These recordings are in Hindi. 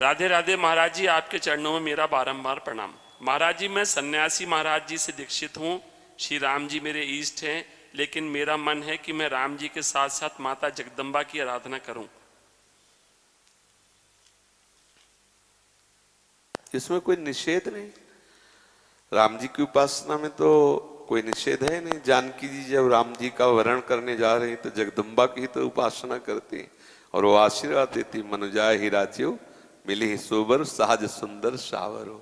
राधे राधे महाराज जी, आपके चरणों में मेरा बारंबार प्रणाम। महाराज जी, मैं सन्यासी महाराज जी से दीक्षित हूँ। श्री राम जी मेरे इष्ट हैं, लेकिन मेरा मन है कि मैं राम जी के साथ साथ माता जगदम्बा की आराधना करूं। इसमें कोई निषेध नहीं। राम जी की उपासना में तो कोई निषेध है नहीं। जानकी जी जब राम जी का वरण करने जा रही तो जगदम्बा की तो उपासना करती और वो आशीर्वाद देती, मनुजाय ही राज्यो मिली ही सोबर सहज सुंदर सावरो।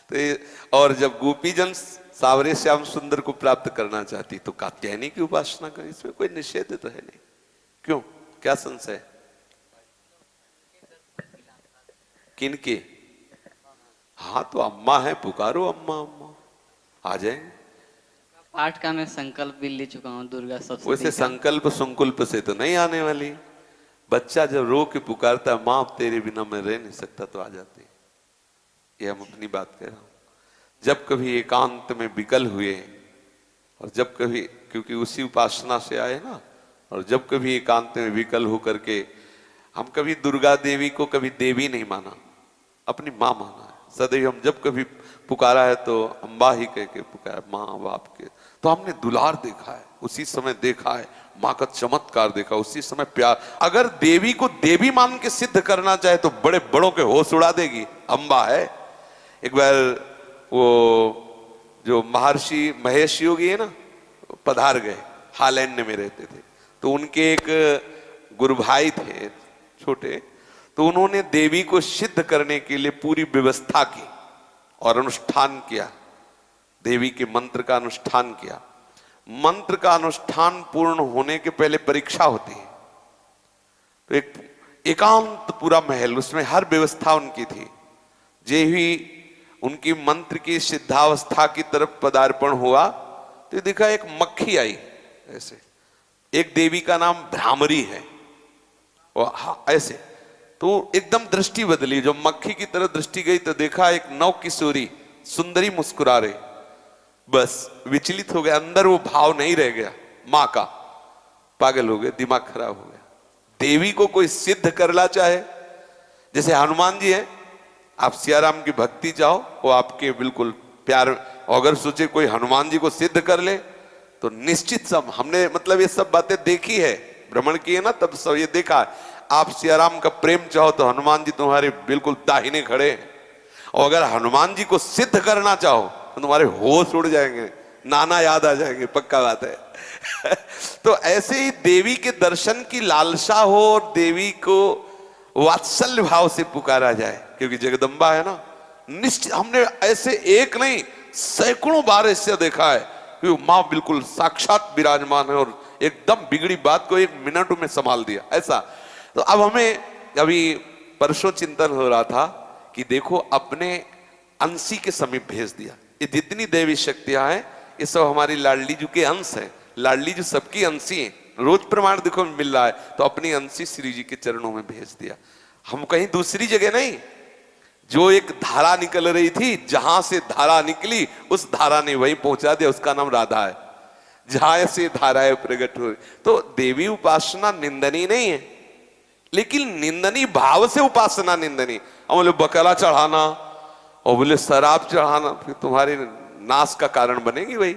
तो और जब गोपी जन सावरे श्याम सुंदर को प्राप्त करना चाहती तो कात्यायनी की उपासना करें। इसमें कोई निषेध तो है नहीं। क्यों, क्या संशय? किनके? हाँ तो अम्मा है, पुकारो अम्मा अम्मा, आ जाएंगे। पाठ का मैं संकल्प भी ले चुका हूँ दुर्गा सप्तशती। वैसे संकल्प संकुल्प से तो नहीं आने वाली। बच्चा जब रो के पुकारता है, माँ तेरे बिना मैं रह नहीं सकता, तो आ जाती है। ये हम अपनी बात कह रहा हूं। जब कभी एकांत में विकल हुए और जब कभी, क्योंकि उसी उपासना से आए ना, और जब कभी एकांत में विकल होकर के हम कभी दुर्गा देवी को कभी देवी नहीं माना, अपनी माँ माना है सदैव। हम जब कभी पुकारा है तो अम्बा ही कह के पुकारा, माँ बाप के। तो हमने दुलार देखा है, उसी समय देखा है माँ का चमत्कार देखा, उसी समय प्यार। अगर देवी को देवी मान के सिद्ध करना चाहे तो बड़े बड़ों के होश उड़ा देगी, अम्बा है। एक बार वो जो महर्षि महेश योगी है ना, पधार गए, हालैंड में रहते थे। तो उनके एक गुरु भाई थे छोटे, तो उन्होंने देवी को सिद्ध करने के लिए पूरी व्यवस्था की और अनुष्ठान किया। देवी के मंत्र का अनुष्ठान किया। मंत्र का अनुष्ठान पूर्ण होने के पहले परीक्षा होती है। तो एक एकांत पूरा महल, उसमें हर व्यवस्था उनकी थी। जे ही उनकी मंत्र की सिद्धावस्था की तरफ पदार्पण हुआ तो देखा एक मक्खी आई ऐसे। एक देवी का नाम भ्रामरी है, वो ऐसे। तो एकदम दृष्टि बदली, जो मक्खी की तरफ दृष्टि गई तो देखा एक नव किशोरी सुंदरी मुस्कुरा रही। बस विचलित हो गया, अंदर वो भाव नहीं रह गया मां का। पागल हो गए, दिमाग खराब हो गया। देवी को कोई सिद्ध करना चाहे, जैसे हनुमान जी हैं, आप सियाराम की भक्ति चाहो, वो आपके बिल्कुल प्यार। अगर सोचे कोई हनुमान जी को सिद्ध कर ले तो निश्चित सब, हमने मतलब ये सब बातें देखी है, भ्रमण किए ना, तब सब ये देखा है। आप सियाराम का प्रेम चाहो तो हनुमान जी तुम्हारे बिल्कुल दाहिने खड़े हैं। और अगर हनुमान जी को सिद्ध करना चाहो तो तुम्हारे होश उड़ जाएंगे, नाना याद आ जाएंगे, पक्का बात है। तो ऐसे ही देवी के दर्शन की लालसा हो और देवी को वात्सल्य भाव से पुकारा जाए, क्योंकि जगदम्बा है ना। निश्चित हमने ऐसे एक नहीं सैकड़ों बार ऐसे देखा है कि माँ बिल्कुल साक्षात विराजमान है और एकदम बिगड़ी बात को एक मिनट में संभाल दिया, ऐसा। तो अब हमें अभी परसों चिंतन हो रहा था कि देखो अपने अंशी के समीप भेज दिया। ये जितनी देवी शक्तियां हैं ये सब हमारी लाडली जी के अंश है। लाडली जी सबकी अंशी है, रोज प्रमाण देखो मिल रहा है। तो अपनी अंशी श्री जी के चरणों में भेज दिया। हम कहीं दूसरी जगह नहीं, जो एक धारा निकल रही थी, जहां से धारा निकली उस धारा ने वही पहुंचा दिया। उसका नाम राधा है। जहां से धाराएं प्रकट हो, तो देवी उपासना निंदनीय नहीं है, लेकिन निंदनीय भाव से उपासना निंदनीय। और बोले बकरा चढ़ाना और बोले शराब चढ़ाना, फिर तुम्हारे नाश का कारण बनेगी वही।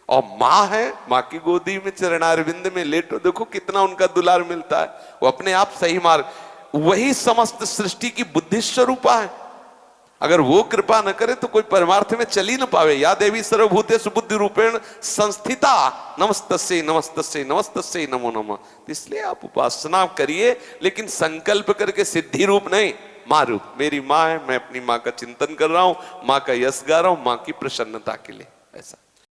और माँ है, माँ की गोदी में चरणारविंद में लेटो, देखो कितना उनका दुलार मिलता है। वो अपने आप सही मार्ग, वही समस्त सृष्टि की बुद्धि स्वरूपा है। अगर वो कृपा न करे तो कोई परमार्थ में चल ही न पावे। या देवी सर्वभूतेषु बुद्धि रूपेण संस्थिता नमस्तस्यै नमस्तस्यै नमस्तस्यै नमो नमः। इसलिए आप उपासना करिए, लेकिन संकल्प करके सिद्धि रूप नहीं, माँ रूप। मेरी माँ है, मैं अपनी माँ का चिंतन कर रहा हूं, माँ का यश गा रहा हूं, माँ की प्रसन्नता के लिए, ऐसा।